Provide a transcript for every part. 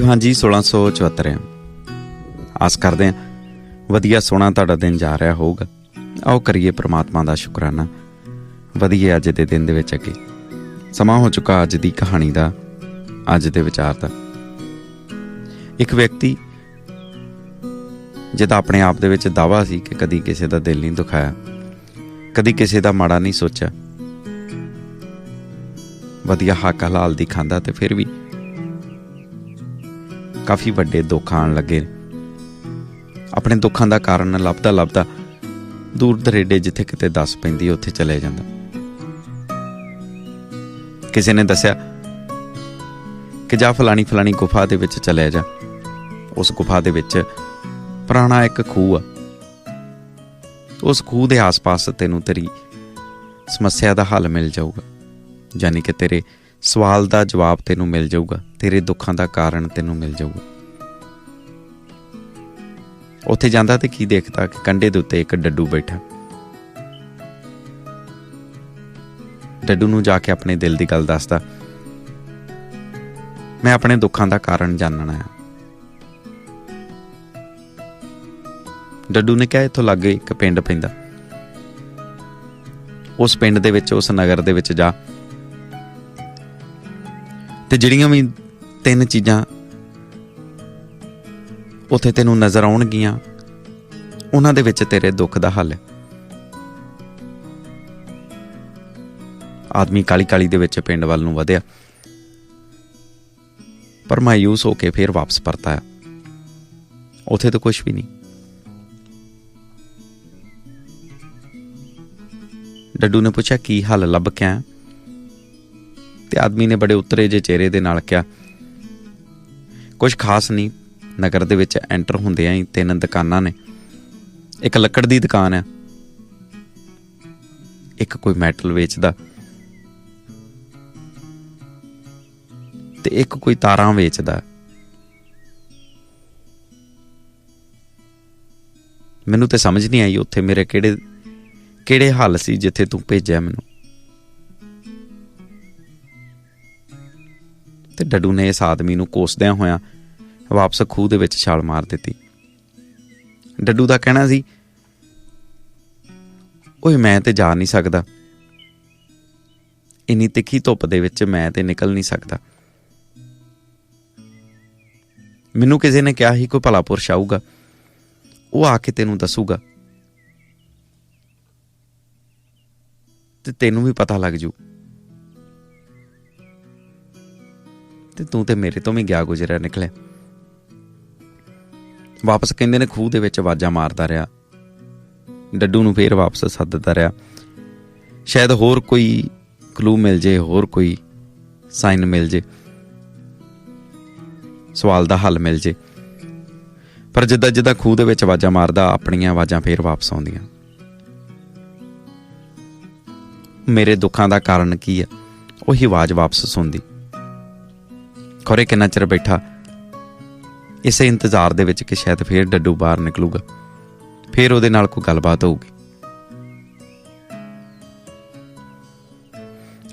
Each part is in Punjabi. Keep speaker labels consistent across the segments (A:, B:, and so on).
A: हाँ जी 1674 आस करते हैं वधिया सोहना तुहाडा दिन जा रहा होगा। आओ करिए परमात्मा का शुकराना वधिए अज के दिन दे अगे समा हो चुका अज की कहानी का अज के विचार का। एक व्यक्ति जिदा अपने आप दे विच दावा सी कि कदी किसी का दिल नहीं दुखाया, कदी किसी का माड़ा नहीं सोचा, वधिया हक हलाल दी खांदा ते फिर भी काफ़ी वड्डे दुख आन लगे। अपने दुखों का कारण लभदा लभदा दूर दरेडे जिथे किते दस पैंदी उत्थे चले जांदा। किसी ने दस्या कि जा फलानी फलानी गुफा दे विच चले जा, उस गुफा दे विच पुराना एक खूह आ, उस खूह दे आस पास तेनों तेरी समस्या का हल मिल जाऊगा, यानी कि तेरे सवाल का जवाब तेनों मिल जाऊगा, तेरे दुखों का कारण तेनों मिल जाऊगा। उत्थे जांदा ते की देखता कि कंढे दे उत्ते एक डड्डू बैठा। डड्डू नूं जाके अपने दिल की गल दसदा, मैं अपने दुखों का कारण जानना है। डड्डू ने कहा इत्थों लागे एक पिंड पैंदा, उस पिंड दे विच उस नगर दे विच जा ते जिहड़ियां भी तीन चीज़ां उत्थे तैनूं नज़र आउणगियां उन्हां दे विच तेरे दुख दा हल है। आदमी काली काली दे विच पिंड वल नूं वधिया, पर मायूस होके फिर वापस परत आया। उत्थे तो कुछ भी नहीं। डड्डू ने पूछा की हल लभ के आया? ते आदमी ने बड़े उतरे जे चेहरे दे नाल कहा कुछ खास नहीं। नगर दे विच एंटर हुंदियां ही तीन दुकानां ने, एक लकड़ दी दुकान है, एक कोई मैटल वेचदा ते एक कोई तारां वेचदा। मैनूं ते समझ नहीं आई उत्थे मेरे किहड़े हल सी जिथे तूं भेजिया मैनूं। ते डड्डू ने इस आदमी नूं कोसदियां होया वापस खूह दे विच छाल मार दित्ती। डड्डू दा कहना सी ओए मैं ते जा नहीं सकदा, इन्नी तिखी धुप दे विच मैं ते निकल नहीं सकदा। मैनूं किसी ने कहा ही कोई भला पुरश आऊगा, वो आके तेनूं दसूगा ते तेनूं भी पता लग जू, ते तूं ते मेरे तो भी गया गुजरिया निकलिया। वापस कहंदे ने खूह दे विच आवाज़ां मारदा रहा, डड्डू नूं फिर वापस सददा रहा, शायद होर कोई क्लू मिल जे, होर कोई साइन मिल जे, सवाल दा हल मिल जे। पर जिद्दां जिद्दां खूह दे विच आवाज़ां मारदा अपणियां आवाज़ां फिर वापस आउंदियां। मेरे दुखों का कारण की है उही आवाज़ वापस सुनदी। खौरे किन्ना चिर बैठा इसे इंतजार दे विच कि शायद फिर डड्डू बाहर निकलूगा, फिर उहदे नाल कोई गलबात होगी।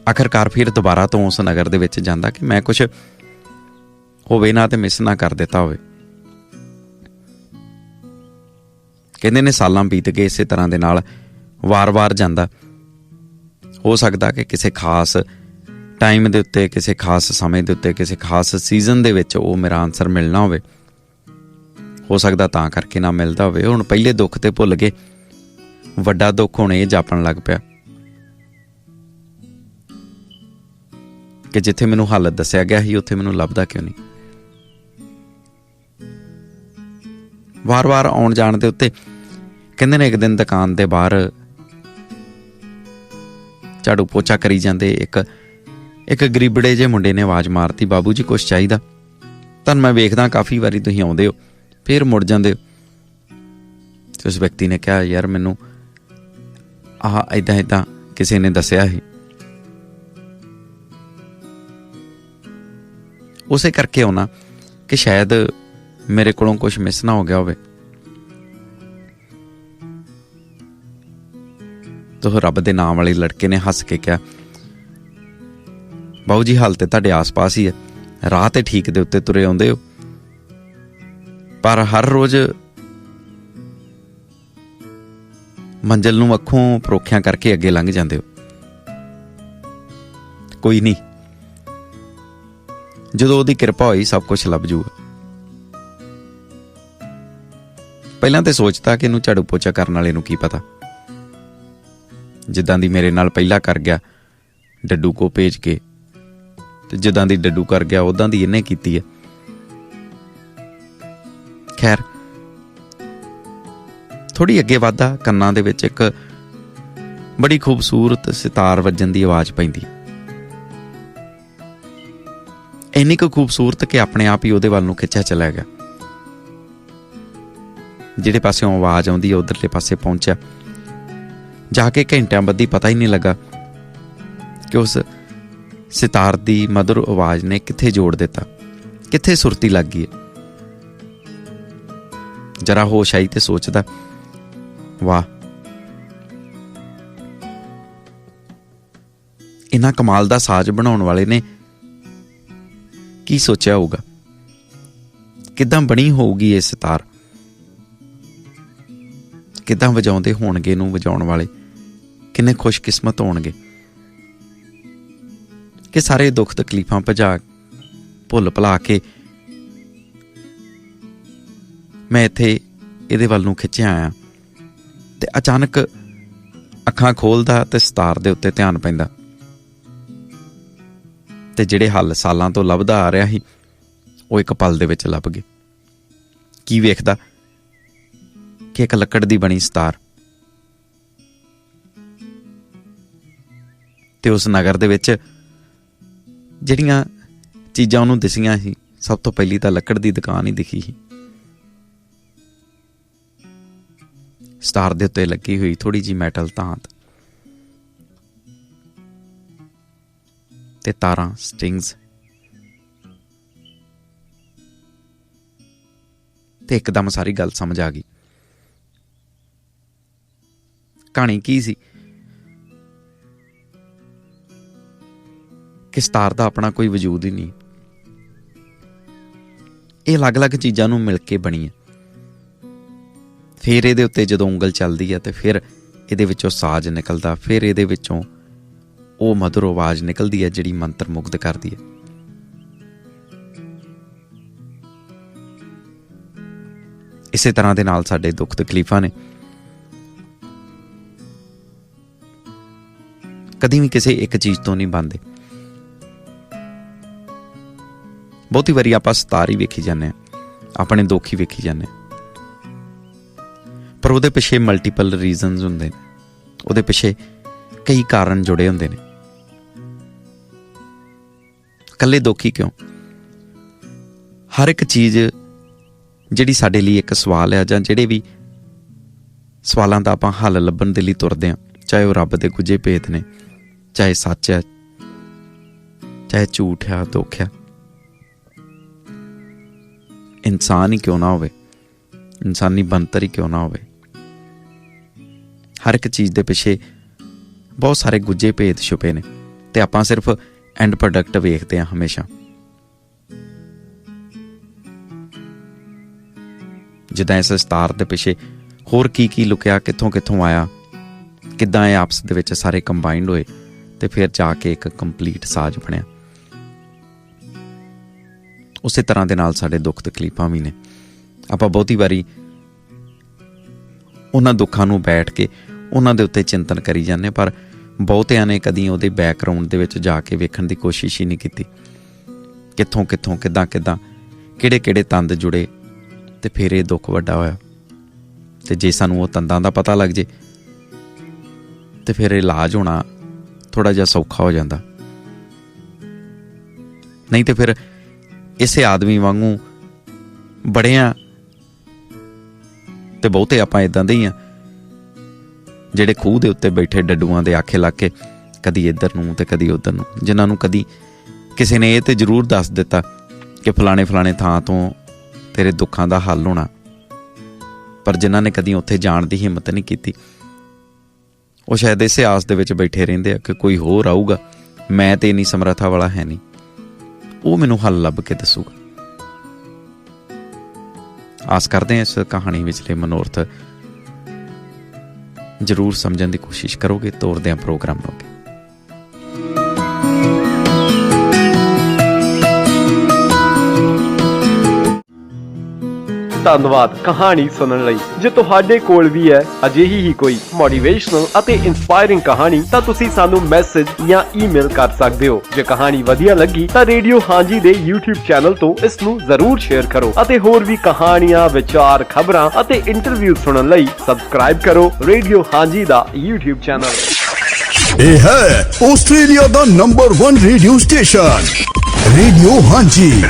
A: आखिरकार फिर दोबारा तो उस नगर दे विच जांदा कि मैं कुछ होवे ना ते मिस ना कर दिता होवे। कहंदे ने सालां बीत गए इसे तरह दे नाल वार वार जांदा। हो सकदा कि किसी खास टाइम दे उत्ते, किसी खास समय दे उत्ते, किसी खास सीजन दे विच वो मेरा आंसर मिलना होवे। हो सकदा तां करके ना मिलदा होवे। हुण पहले दुख ते भुल गए, वड्डा दुख हुण इह जापण लग पिया कि जिथे मैनूं हल दस्सिया गया ही उत्थे मैनूं लभदा क्यों नहीं। वार वार आउण जाण दे उत्ते कहंदे ने एक दिन दुकान दे बाहर झाड़ू पोछा करी जांदे एक गरीबड़े जे मुंडे ने आवाज़ मारती, बाबू जी कुछ चाहिदा? तुहानूं मैं वेखदा काफ़ी वारी तुसीं आउंदे हो फिर मुड़ जांदे हो। ते उस व्यक्ति ने कहा यार मैनूं इदां इदां किसी ने दस्सिया ही, उसे करके आउणा कि शायद मेरे कोलों कुछ मिस ना हो गया होवे। तो रब दे नाम वाले लड़के ने हस के कहा बाबू जी हल ते तुहाडे आस पास ही है, राह ते ठीक दे उत्ते तुरे आउंदे हो, ਪਰ ਹਰ ਰੋਜ਼ ਮੰਜ਼ਿਲ ਨੂੰ ਅੱਖੋਂ ਪਰੋਖਿਆਂ ਕਰਕੇ ਅੱਗੇ ਲੰਘ ਜਾਂਦੇ ਹੋ। ਕੋਈ ਨਹੀਂ, ਜਦੋਂ ਉਹਦੀ ਕਿਰਪਾ ਹੋਈ ਸਭ ਕੁਝ ਲੱਭ ਜੂਗਾ। ਪਹਿਲਾਂ ਤੇ ਸੋਚਦਾ ਕਿ ਇਹਨੂੰ ਝਾੜੂ ਪੋਚਾ ਕਰਨ ਵਾਲੇ ਨੂੰ ਕੀ ਪਤਾ, ਜਿੱਦਾਂ ਦੀ ਮੇਰੇ ਨਾਲ ਪਹਿਲਾਂ ਕਰ ਗਿਆ ਡੱਡੂ ਕੋ ਭੇਜ ਕੇ, ਤੇ ਜਿੱਦਾਂ ਦੀ ਡੱਡੂ ਕਰ ਗਿਆ ਉਦਾਂ ਦੀ ਇਹਨੇ ਕੀਤੀ ਹੈ। ਖੈਰ, ਥੋੜੀ ਅੱਗੇ ਵੱਧਦਾ, ਕੰਨਾਂ ਦੇ ਵਿੱਚ ਇੱਕ ਬੜੀ ਖੂਬਸੂਰਤ ਸਿਤਾਰ ਵੱਜਣ ਦੀ ਆਵਾਜ਼ ਪੈਂਦੀ, ਇੰਨੀ ਕੁ ਖੂਬਸੂਰਤ ਕਿ ਆਪਣੇ ਆਪ ਹੀ ਉਹਦੇ ਵੱਲ ਨੂੰ ਖਿੱਚਿਆ ਚਲਾ ਗਿਆ। ਜਿਹੜੇ ਪਾਸਿਓਂ ਆਵਾਜ਼ ਆਉਂਦੀ ਹੈ ਉਧਰਲੇ ਪਾਸੇ ਪਹੁੰਚਿਆ। ਜਾ ਕੇ ਘੰਟਿਆਂ ਬੱਧੀ ਪਤਾ ਹੀ ਨਹੀਂ ਲੱਗਾ ਕਿ ਉਸ ਸਿਤਾਰ ਦੀ ਮਧੁਰ ਆਵਾਜ਼ ਨੇ ਕਿੱਥੇ ਜੋੜ ਦਿੱਤਾ, ਕਿੱਥੇ ਸੁਰਤੀ ਲੱਗ ਗਈ ਹੈ। ਜਰਾ ਹੋਸ਼ ਆਈ ਤੇ ਸੋਚਦਾ, ਵਾਹ, ਇਹਨਾਂ ਕਮਾਲ ਦਾ ਸਾਜ਼ ਬਣਾਉਣ ਵਾਲੇ ਨੇ ਕੀ ਸੋਚਿਆ ਹੋਊਗਾ, ਕਿੱਦਾਂ ਬਣੀ ਹੋਊਗੀ ਇਹ ਸਿਤਾਰ, ਕਿੱਦਾਂ ਵਜਾਉਂਦੇ ਹੋਣਗੇ ਇਹਨੂੰ ਵਜਾਉਣ ਵਾਲੇ, ਕਿੰਨੇ ਖੁਸ਼ਕਿਸਮਤ ਹੋਣਗੇ ਕਿ ਸਾਰੇ ਦੁੱਖ ਤਕਲੀਫਾਂ ਭੁੱਲ ਭੁਲਾ ਕੇ ਮੈਂ ਇੱਥੇ ਇਹਦੇ ਵੱਲ ਨੂੰ ਖਿੱਚਿਆ ਆਇਆ। ਤੇ ਅਚਾਨਕ ਅੱਖਾਂ ਖੋਲ੍ਹਦਾ ਤੇ ਸਿਤਾਰ ਦੇ ਉੱਤੇ ਧਿਆਨ ਪੈਂਦਾ, ਤੇ ਜਿਹੜੇ ਹੱਲ ਸਾਲਾਂ ਤੋਂ ਲੱਭਦਾ ਆ ਰਿਹਾ ਸੀ ਉਹ ਇੱਕ ਪਲ ਦੇ ਵਿੱਚ ਲੱਭ ਗਏ। ਕੀ ਵੇਖਦਾ ਕਿ ਇੱਕ ਲੱਕੜ ਦੀ ਬਣੀ ਸਿਤਾਰ, ਤੇ ਉਸ ਨਗਰ ਦੇ ਵਿੱਚ ਜਿਹੜੀਆਂ ਚੀਜ਼ਾਂ ਉਹਨੂੰ ਦਿਸੀਆਂ ਸੀ, ਸਭ ਤੋਂ ਪਹਿਲੀ ਤਾਂ ਲੱਕੜ ਦੀ ਦੁਕਾਨ ਹੀ ਦਿਖੀ ਸੀ। ਸਿਤਾਰ ਦੇ ਉੱਤੇ ਲੱਗੀ ਹੋਈ ਥੋੜੀ ਜਿਹੀ ਮੈਟਲ ਧਾਤ ਤੇ ਤਾਰਾਂ, ਸਟ੍ਰਿੰਗਸ, ਤੇ ਇੱਕਦਮ ਸਾਰੀ ਗੱਲ ਸਮਝ ਆ ਗਈ। ਕਹਾਣੀ ਕੀ ਸੀ ਕਿ ਸਿਤਾਰ ਦਾ ਆਪਣਾ ਕੋਈ ਵਜੂਦ ਹੀ ਨਹੀਂ, ਇਹ ਅਲੱਗ-ਅਲੱਗ ਚੀਜ਼ਾਂ ਨੂੰ ਮਿਲ ਕੇ ਬਣੀ ਹੈ। ਫਿਰ ਇਹਦੇ ਉੱਤੇ ਜਦੋਂ ਉਂਗਲ ਚੱਲਦੀ ਹੈ ਤੇ ਫਿਰ ਇਹਦੇ ਵਿੱਚੋਂ ਸਾਜ਼ ਨਿਕਲਦਾ, ਫਿਰ ਇਹਦੇ ਵਿੱਚੋਂ ਉਹ ਮਧੁਰ ਆਵਾਜ਼ ਨਿਕਲਦੀ ਹੈ ਜਿਹੜੀ ਮੰਤਰ ਮੁਗਧ ਕਰਦੀ ਹੈ। ਇਸੇ ਤਰ੍ਹਾਂ ਦੇ ਨਾਲ ਸਾਡੇ ਦੁੱਖ ਤਕਲੀਫਾਂ ਨੇ। ਕਦੀ ਵੀ ਕਿਸੇ ਇੱਕ ਚੀਜ਼ ਤੋਂ ਨਹੀਂ ਬਣਦੇ। ਬਹੁਤੀ ਵਾਰੀ ਆਪਾਂ ਸਿਤਾਰ ਹੀ ਵੇਖੀ ਜਾਂਦੇ ਹਾਂ, ਆਪਣੇ ਦੁੱਖ ਹੀ ਵੇਖੀ ਜਾਂਦੇ ਹਾਂ, ਪਰ ਉਹਦੇ ਪਿੱਛੇ ਮਲਟੀਪਲ ਰੀਜ਼ਨਸ ਹੁੰਦੇ ਨੇ, ਉਹਦੇ ਪਿੱਛੇ ਕਈ ਕਾਰਨ ਜੁੜੇ ਹੁੰਦੇ ਨੇ। ਇਕੱਲੇ ਦੁੱਖ ਹੀ ਕਿਉਂ, ਹਰ ਇੱਕ ਚੀਜ਼ ਜਿਹੜੀ ਸਾਡੇ ਲਈ ਇੱਕ ਸਵਾਲ ਹੈ, ਜਾਂ ਜਿਹੜੇ ਵੀ ਸਵਾਲਾਂ ਦਾ ਆਪਾਂ ਹੱਲ ਲੱਭਣ ਦੇ ਲਈ ਤੁਰਦੇ ਹਾਂ, ਚਾਹੇ ਉਹ ਰੱਬ ਦੇ ਗੁੱਝੇ ਭੇਤ ਨੇ, ਚਾਹੇ ਸੱਚ ਹੈ, ਚਾਹੇ ਝੂਠ ਹੈ, ਦੁੱਖ ਹੈ, ਇਨਸਾਨ ਹੀ ਕਿਉਂ ਨਾ ਹੋਵੇ, ਇਨਸਾਨੀ ਬਣਤਰ ਹੀ ਕਿਉਂ ਨਾ ਹੋਵੇ, ਹਰ ਇੱਕ ਚੀਜ਼ ਦੇ ਪਿੱਛੇ ਬਹੁਤ ਸਾਰੇ ਗੁੱਝੇ ਭੇਤ ਛੁਪੇ ਨੇ, ਤੇ ਆਪਾਂ ਸਿਰਫ ਐਂਡ ਪ੍ਰੋਡਕਟ ਵੇਖਦੇ ਹਾਂ ਹਮੇਸ਼ਾ। ਜਿੱਦਾਂ ਇਸ ਸਿਤਾਰ ਦੇ ਪਿੱਛੇ ਹੋਰ ਕੀ ਕੀ ਲੁਕਿਆ, ਕਿੱਥੋਂ ਕਿੱਥੋਂ ਆਇਆ, ਕਿੱਦਾਂ ਇਹ ਆਪਸ ਦੇ ਵਿੱਚ ਸਾਰੇ ਕੰਬਾਈਨਡ ਹੋਏ ਤੇ ਫਿਰ ਜਾ ਕੇ ਇੱਕ ਕੰਪਲੀਟ ਸਾਜ਼ ਬਣਿਆ। ਉਸੇ ਤਰ੍ਹਾਂ ਦੇ ਨਾਲ ਸਾਡੇ ਦੁੱਖ ਤਕਲੀਫਾਂ ਵੀ ਨੇ। ਆਪਾਂ ਬਹੁਤੀ ਵਾਰੀ ਉਹਨਾਂ ਦੁੱਖਾਂ ਨੂੰ ਬੈਠ ਕੇ ਉਹਨਾਂ ਦੇ ਉੱਤੇ ਚਿੰਤਨ ਕਰੀ ਜਾਂਦੇ, ਪਰ ਬਹੁਤਿਆਂ ਨੇ ਕਦੀ ਉਹਦੇ ਬੈਕਗਰਾਊਂਡ ਦੇ ਵਿੱਚ ਜਾ ਕੇ ਵੇਖਣ ਦੀ ਕੋਸ਼ਿਸ਼ ਹੀ ਨਹੀਂ ਕੀਤੀ, ਕਿੱਥੋਂ ਕਿੱਥੋਂ, ਕਿੱਦਾਂ ਕਿੱਦਾਂ, ਕਿਹੜੇ ਕਿਹੜੇ ਤੰਦ ਜੁੜੇ, ਤੇ ਫਿਰ ਇਹ ਦੁੱਖ ਵੱਡਾ ਹੋਇਆ। ਤੇ ਜੇ ਸਾਨੂੰ ਉਹ ਤੰਦਾਂ ਦਾ ਪਤਾ ਲੱਗ ਜੇ ਤੇ ਫਿਰ ਇਲਾਜ ਹੋਣਾ ਥੋੜ੍ਹਾ ਜਿਹਾ ਸੌਖਾ ਹੋ ਜਾਂਦਾ। ਨਹੀਂ ਤੇ ਫਿਰ ਇਸੇ ਆਦਮੀ ਵਾਂਗੂ ਬੜਿਆਂ, ਤੇ ਬਹੁਤੇ ਆਪਾਂ ਇੱਦਾਂ ਦੇ ਹੀ ਹਾਂ, ਜਿਹੜੇ ਖੂਹ ਦੇ ਉੱਤੇ ਬੈਠੇ ਡੱਡੂਆਂ ਦੇ ਆਖੇ ਲੱਗ ਕੇ ਕਦੀ ਇੱਧਰ ਨੂੰ ਤੇ ਕਦੀ ਉੱਧਰ ਨੂੰ, ਜਿਨ੍ਹਾਂ ਨੂੰ ਕਦੀ ਕਿਸੇ ਨੇ ਇਹ ਤੇ ਜ਼ਰੂਰ ਦੱਸ ਦਿੱਤਾ ਕਿ ਫਲਾਣੇ ਫਲਾਣੇ ਥਾਂ ਤੋਂ ਤੇਰੇ ਦੁੱਖਾਂ ਦਾ ਹੱਲ ਹੋਣਾ, ਪਰ ਜਿਨ੍ਹਾਂ ਨੇ ਕਦੀ ਉੱਥੇ ਜਾਣ ਦੀ ਹਿੰਮਤ ਨਹੀਂ ਕੀਤੀ, ਉਹ ਸ਼ਾਇਦ ਇਸੇ ਆਸ ਦੇ ਵਿੱਚ ਬੈਠੇ ਰਹਿੰਦੇ ਆ ਕਿ ਕੋਈ ਹੋਰ ਆਊਗਾ, ਮੈਂ ਤੇ ਇੰਨੀ ਸਮਰੱਥਾ ਵਾਲਾ ਹੈ ਨਹੀਂ, ਉਹ ਮੈਨੂੰ ਹੱਲ ਲੱਭ ਕੇ ਦੱਸੂਗਾ। ਆਸ ਕਰਦੇ ਹਾਂ ਇਸ ਕਹਾਣੀ ਵਿਚਲੇ ਮਨੋਰਥ ਜ਼ਰੂਰ ਸਮਝਣ ਦੀ ਕੋਸ਼ਿਸ਼ ਕਰੋਗੇ। ਤੋਰਦੇ ਹਾਂ ਪ੍ਰੋਗਰਾਮ ਨੂੰ ਅੱਗੇ।
B: ਧੰਨਵਾਦ ਕਹਾਣੀ ਸੁਣਨ ਲਈ। ਜੇ ਤੁਹਾਡੇ ਕੋਲ ਵੀ ਹੈ ਅਜਿਹੀ ਹੀ ਕੋਈ ਮੋਟੀਵੇਸ਼ਨਲ ਅਤੇ ਇੰਸਪਾਇਰਿੰਗ ਕਹਾਣੀ ਤਾਂ ਤੁਸੀਂ ਸਾਨੂੰ ਮੈਸੇਜ ਜਾਂ ਈਮੇਲ ਕਰ ਸਕਦੇ ਹੋ। ਜੇ ਕਹਾਣੀ ਵਧੀਆ ਲੱਗੀ ਤਾਂ ਰੇਡੀਓ ਹਾਂਜੀ ਦੇ YouTube ਚੈਨਲ ਤੋਂ ਇਸ ਨੂੰ ਜ਼ਰੂਰ ਸ਼ੇਅਰ ਕਰੋ ਅਤੇ ਹੋਰ ਵੀ ਕਹਾਣੀਆਂ, ਵਿਚਾਰ, ਖਬਰਾਂ ਅਤੇ ਇੰਟਰਵਿਊ ਸੁਣਨ ਲਈ ਸਬਸਕ੍ਰਾਈਬ ਕਰੋ ਰੇਡੀਓ ਹਾਂਜੀ ਦਾ YouTube ਚੈਨਲ।
C: ਇਹ ਹੈ ਆਸਟ੍ਰੇਲੀਆ ਦਾ ਨੰਬਰ 1 ਰੇਡੀਓ ਸਟੇਸ਼ਨ ਰੇਡੀਓ ਹਾਂਜੀ।